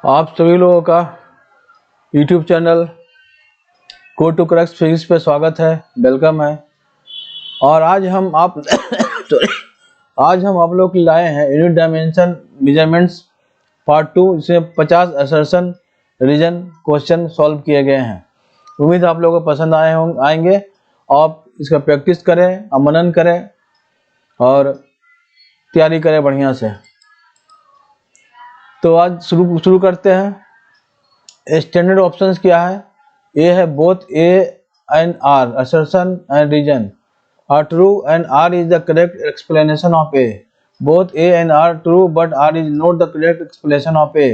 आप सभी लोगों का YouTube channel code to cracks physics पे स्वागत है, वेलकम है। और आज हम आप आज हम आप लोग के लाए हैं यूनिट डायमेंशन मेजरमेंट्स पार्ट 2। इसमें 50 असर्शन रीजन क्वेश्चन सॉल्व किए गए हैं। उम्मीद आप लोगों को पसंद आएंगे। आप इसका प्रैक्टिस करें, मनन करें और तैयारी करें बढ़िया से। तो आज शुरू करते हैं। स्टैंडर्ड ऑप्शंस क्या है? ए है both A and R assertion and reason are true and R is the correct explanation of A. Both A and R true but R is not the correct explanation of A.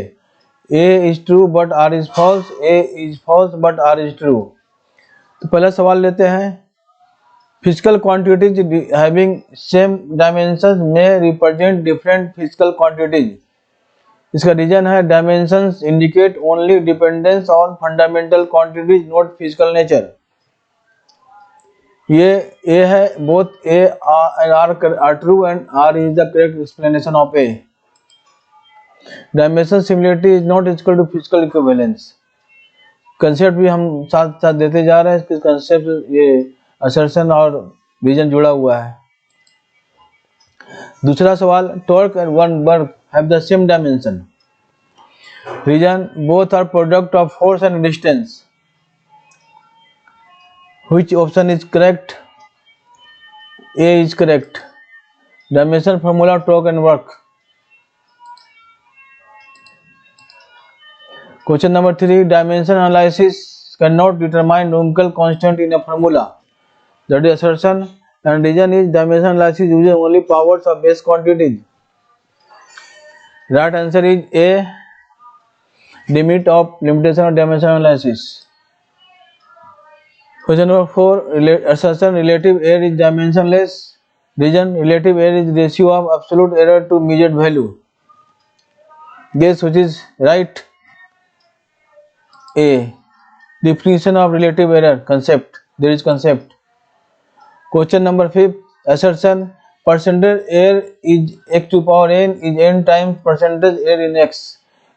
A is true but R is false. A is false but R is true. तो पहला सवाल लेते हैं। Physical quantities having same dimensions may represent different physical quantities. इसका reason है dimensions indicate only dependence on fundamental quantities not physical nature. ये A है both A and R true and R is the correct explanation of A. Dimension similarity is not equal to physical equivalence. Concept भी हम साथ साथ देते जा रहे हैं। इसके कंसेप्ट ये असर्शन और रीजन जुड़ा हुआ है। दूसरा सवाल, torque and one work have the same dimension. Reason, both are product of force and distance. Which option is correct? A is correct. Dimension formula, torque and work. Question number 3, dimension analysis cannot determine numerical constant in a formula. That is assertion, and reason is dimension analysis uses only powers of base quantities. Right answer is A, limit of limitation of dimension analysis. Question number 4, assertion relative error is dimensionless. Reason, relative error is ratio of absolute error to measured value. Guess which is right? A, definition of relative error concept. There is concept. Question number 5, assertion percentage error is x to power n is n times percentage error in x.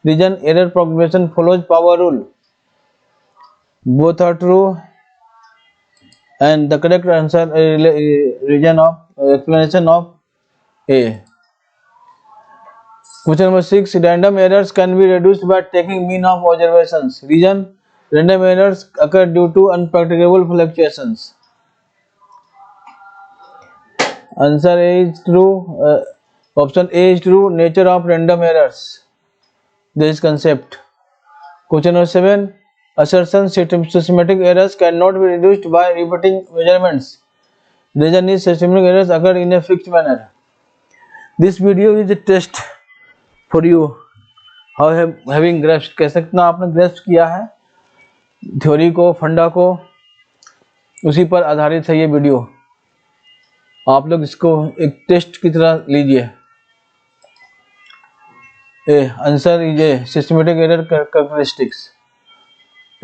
Reason, error propagation follows power rule. Both are true and the correct answer reason of explanation of A. Question number 6, random errors can be reduced by taking mean of observations. Reason, random errors occur due to unpredictable fluctuations. Answer A is true. Option A is true. Nature of random errors. There is concept. Question number 7, assertion systematic errors cannot be reduced by repeating measurements. Reason is systematic errors occur in a fixed manner. This video is a test for you. How having grasped, कैसे कितना आपने grasp किया है theory को, फंडा को, उसी पर आधारित है ये वीडियो। आप लोग इसको एक टेस्ट की तरह लीजिए। Answer is a systematic error characteristics.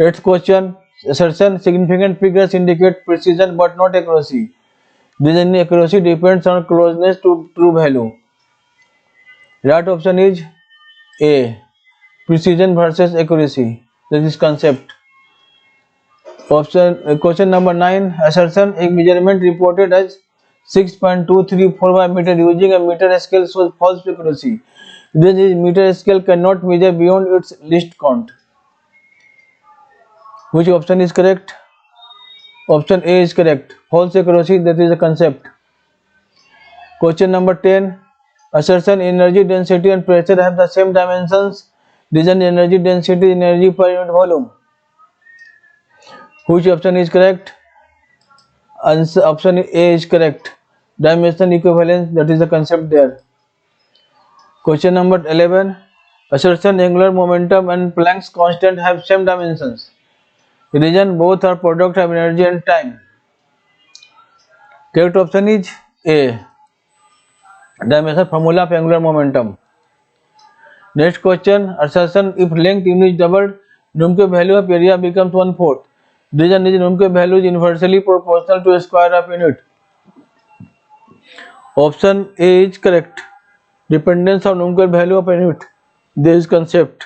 8th question, assertion significant figures indicate precision but not accuracy. Reason, accuracy depends on closeness to true value. Right option is A, precision versus accuracy. This is concept. Question number 9, assertion a measurement reported as 6.234 by meter using a meter scale shows false accuracy. This is meter scale cannot measure beyond its least count. Which option is correct? Option A is correct. False accuracy, that is a concept. Question number 10, assertion energy density and pressure have the same dimensions. Reason, energy density is energy per unit volume. Which option is correct? Answer option A is correct. Dimension equivalence, that is the concept there. Question number 11, assertion angular momentum and Planck's constant have same dimensions. Reason, both are product of energy and time. Correct option is A, dimension formula of angular momentum. Next question, assertion if length unit is doubled, numerical value of area becomes 1/4. Reason is numerical value is inversely proportional to square of unit. Option A is correct. Dependence of numerical value of unit. There is concept.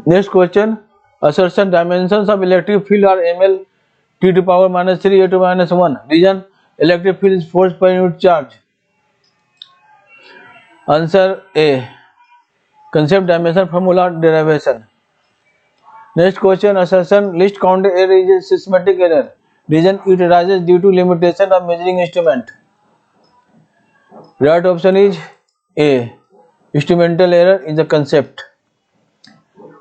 Next question. Assertion: dimensions of electric field are ml t to power minus 3 a to minus 1. Reason: electric field is force per unit charge. Answer A. Concept, dimension, formula, derivation. Next question. Assertion: least count error is a systematic error. Reason: it arises due to limitation of measuring instrument. Right option is A. Instrumental error is the concept.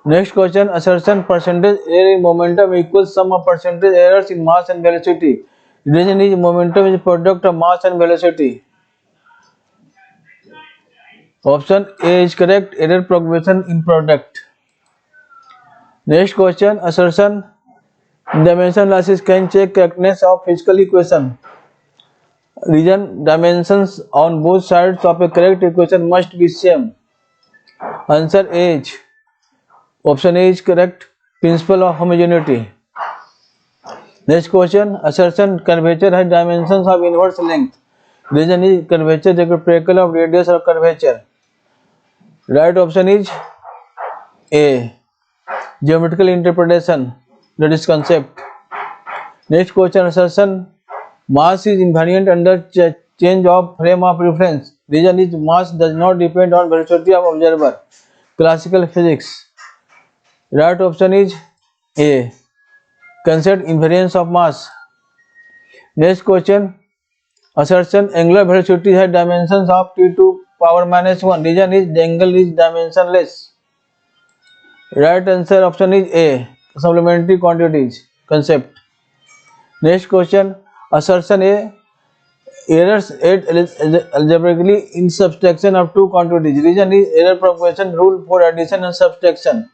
Next question. Assertion: percentage error in momentum equals sum of percentage errors in mass and velocity. Reason is momentum is product of mass and velocity. Option A is correct. Error propagation in product. Next question. Assertion: dimension analysis can check correctness of physical equation. Reason: dimensions on both sides of a correct equation must be same. Answer A is option A is correct. Principle of homogeneity. Next question. Assertion: curvature has dimensions of inverse length. Reason is curvature is reciprocal of radius or curvature. Right option is A. Geometrical interpretation, that is concept. Next question. Assertion: mass is invariant under change of frame of reference. Reason is mass does not depend on velocity of observer. Classical physics. Right option is A. Concept, invariance of mass. Next question. Assertion: angular velocity has dimensions of t to power minus 1. Reason is the angle is dimensionless. Right answer option is A. Supplementary quantities, concept. Next question. Assertion A. Errors aid algebraically in subtraction of two quantities. Reason is error propagation rule for addition and subtraction.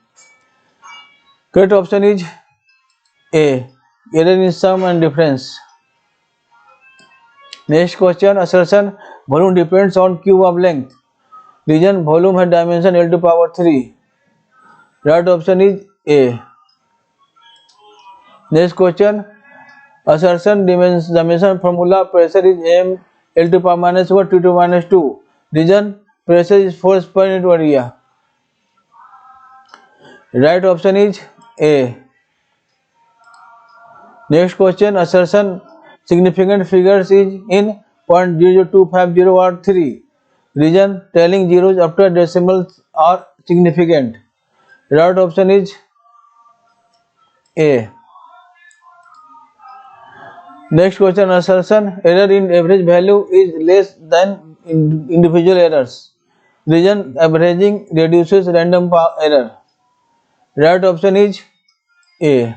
Correct option is A. Error in sum and difference. Next question. Assertion: volume depends on cube of length. Reason: volume has dimension L to power 3. Right option is A. Next question. Assertion: dimension formula pressure is m L to power minus 1 T to minus 2. Reason: pressure is force per unit area. Right option is A. Next question. Assertion: significant figures is in 0.0250 or 3. Reason: telling zeros after decimals are significant. Right option is A. Next question. Assertion: error in average value is less than individual errors. Reason: averaging reduces random error. Right option is A.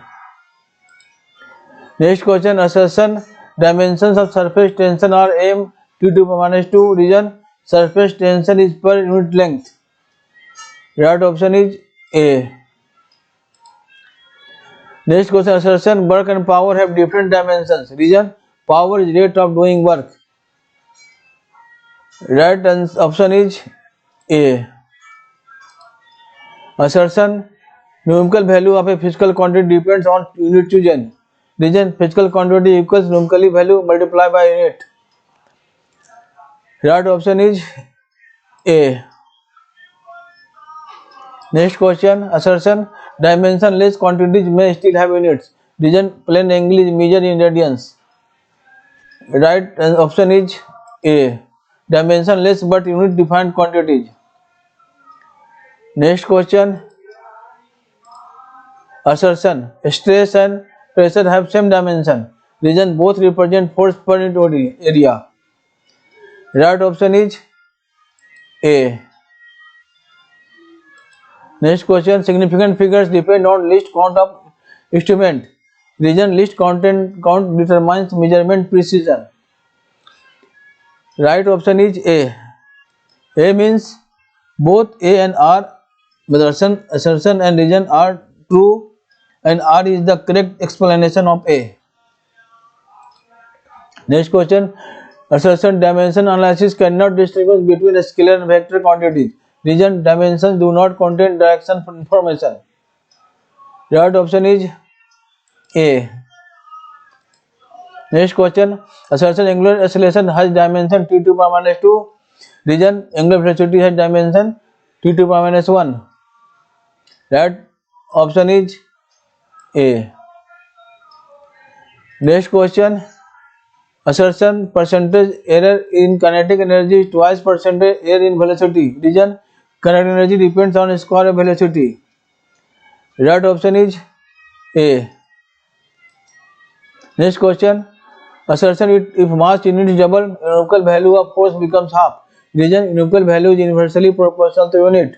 Next question. Assertion: dimensions of surface tension are m t to power minus 2. Reason: surface tension is per unit length. Right option is A. Next question. Assertion: work and power have different dimensions. Reason: power is rate of doing work. Right option is A. Assertion: numerical value of a physical quantity depends on unit chosen. Reason: physical quantity equals numerical value multiplied by unit. Right option is A. Next question. Assertion: dimensionless quantities may still have units. Reason: plane angle is measured in radians. Right option is A. Dimensionless but unit defined quantities. Next question. Assertion: stress and pressure have same dimension. Reason: both represent force per unit area. Right option is A. Next question. Significant figures depend on least count of instrument. Reason: least count determines measurement precision. Right option is A. A means both A and R, assertion and reason are true, and R is the correct explanation of A. Next question. Assertion: dimension analysis cannot distinguish between a scalar and vector quantities. Reason: dimensions do not contain direction information. Right option is A. Next question. Assertion: angular acceleration has dimension t to power minus 2. Reason: angular velocity has dimension t to power minus 1. Right option is A. Next question. Assertion percentage error in kinetic energy is twice percentage error in velocity. Reason kinetic energy depends on square of velocity. Right option is A. Next question. Assertion if mass unit is double, numerical value of force becomes half. Reason numerical value is inversely proportional to unit.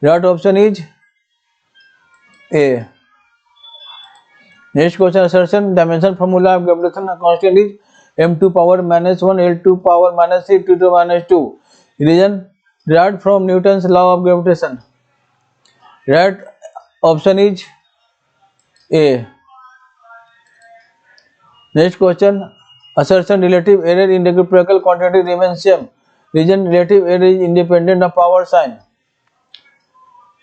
Right option is A. Next question. Assertion dimension formula of gravitation constant is m2 power minus 1 l2 power minus 3 t2 minus 2. Reason derived from Newton's law of gravitation. Right option is A. Next question. Assertion relative error in reciprocal quantity remains same. Reason relative error is independent of power sign.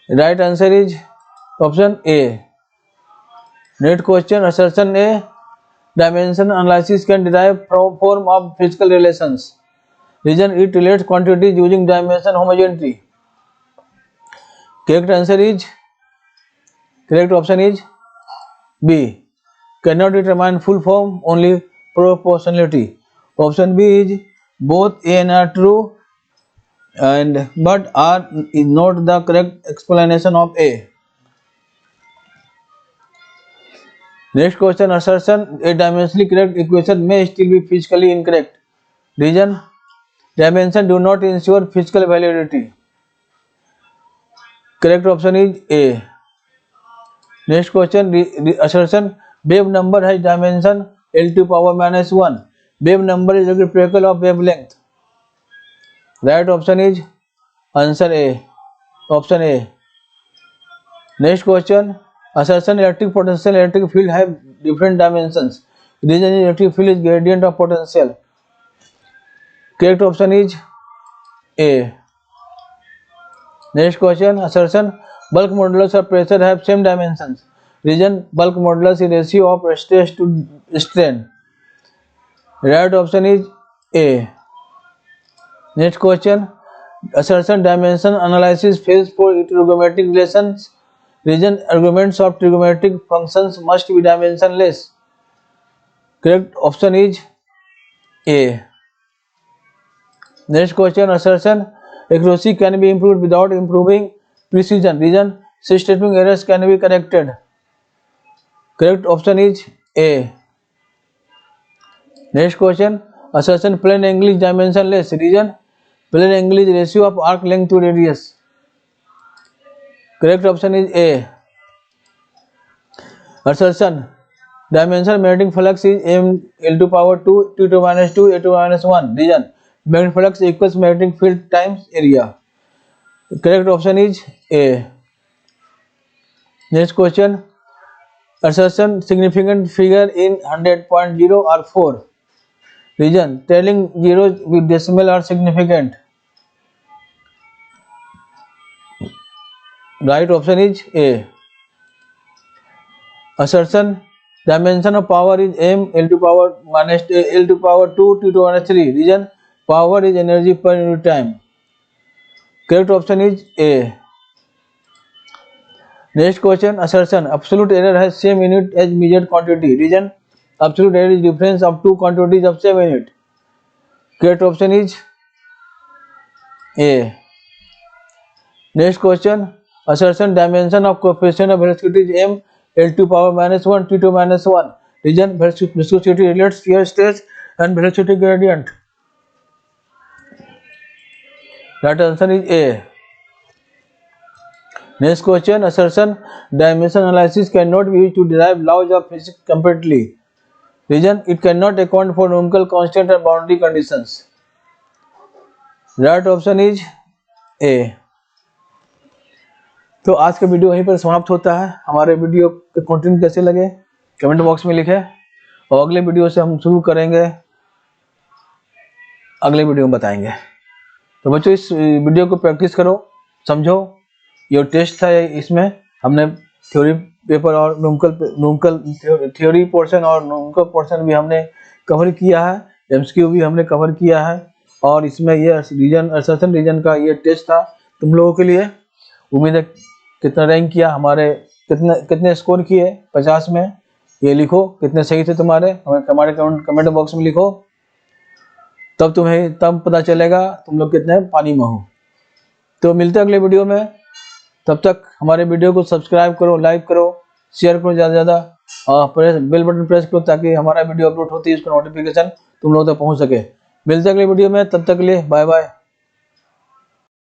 Right answer is option A. Next question. Assertion A. Dimension analysis can derive from form of physical relations. Reason it relates quantities using dimension homogeneity. Correct option is B. Cannot determine full form, only proportionality. Option B is both A and are true, but R is not the correct explanation of A. Next question. Assertion a dimensionally correct equation may still be physically incorrect. Reason dimensions do not ensure physical validity. Correct option is A. Next question. Assertion wave number has dimension L2 power minus 1. Wave number is reciprocal of wavelength. Right option is answer A. Option A. Next question. Assertion electric potential electric field have different dimensions. Reason electric field is gradient of potential. Correct option is A. Next question. Assertion bulk modulus of pressure have same dimensions. Reason bulk modulus is ratio of stress to strain. Right option is A. Next question. Assertion dimension analysis fails for trigonometric relations. Reason arguments of trigonometric functions must be dimensionless. Correct option is A. Next question. Assertion accuracy can be improved without improving precision. Reason systematic errors can be corrected. Correct option is A. Next question. Assertion plane angle is dimensionless. Reason plane angle is ratio of arc length to radius. Correct option is A. Assertion dimension magnetic flux is m L2 power 2 T2 minus 2 A2 minus 1. Reason magnetic flux equals magnetic field times area. Correct option is A. Next question. Assertion significant figure in 100.0 are 4. Reason telling zeros with decimal are significant. Right option is A. Assertion dimension of power is m L2 power minus L2 power 2 T2 minus 3. Reason power is energy per unit time. Correct option is A. Next question. Assertion absolute error has same unit as measured quantity. Reason absolute error is difference of two quantities of same unit. Correct option is A. Next question. Assertion dimension of coefficient of velocity is m L2 power minus 1 T2 minus 1. Reason viscosity relates shear stress and velocity gradient. Right answer is A. Next question. Assertion dimension analysis cannot be used to derive laws of physics completely. Reason it cannot account for numerical constant and boundary conditions. Right option is A. तो आज का video यहीं पर समाप्त होता है। हमारे video के कंटेंट कैसे लगे कमेंट बॉक्स में लिखें और अगले वीडियो से हम शुरू करेंगे, अगले वीडियो में बताएंगे। तो बच्चों इस वीडियो को प्रैक्टिस करो, समझो। ये टेस्ट था, इसमें हमने थ्योरी पेपर और न्यूमेरिकल थ्योरी पोर्शन और न्यूमेरिकल पोर्शन भी हमने कवर किया है, एमसीक्यू भी हमने कवर किया है और इसमें ये रीजन असर्शन रीजन का ये टेस्ट था तुम लोगों के लिए। उम्मीद है कितना रैंक किया, हमारे कितने कितने स्कोर किए 50 में, ये लिखो। कितने सही थे तुम्हारे, हमारे कमेंट बॉक्स में लिखो। तब पता चलेगा तुम लोग कितने पानी में हो। तो मिलते हैं अगले वीडियो में। तब तक हमारे वीडियो को सब्सक्राइब करो, लाइक करो, शेयर करो ज़्यादा से ज़्यादा, और बेल बटन प्रेस करो ताकि हमारा वीडियो अपलोड होती है उसका नोटिफिकेशन तुम लोगों तक पहुंच सके। मिलते हैं अगले वीडियो में, तब तक के लिए बाय बाय।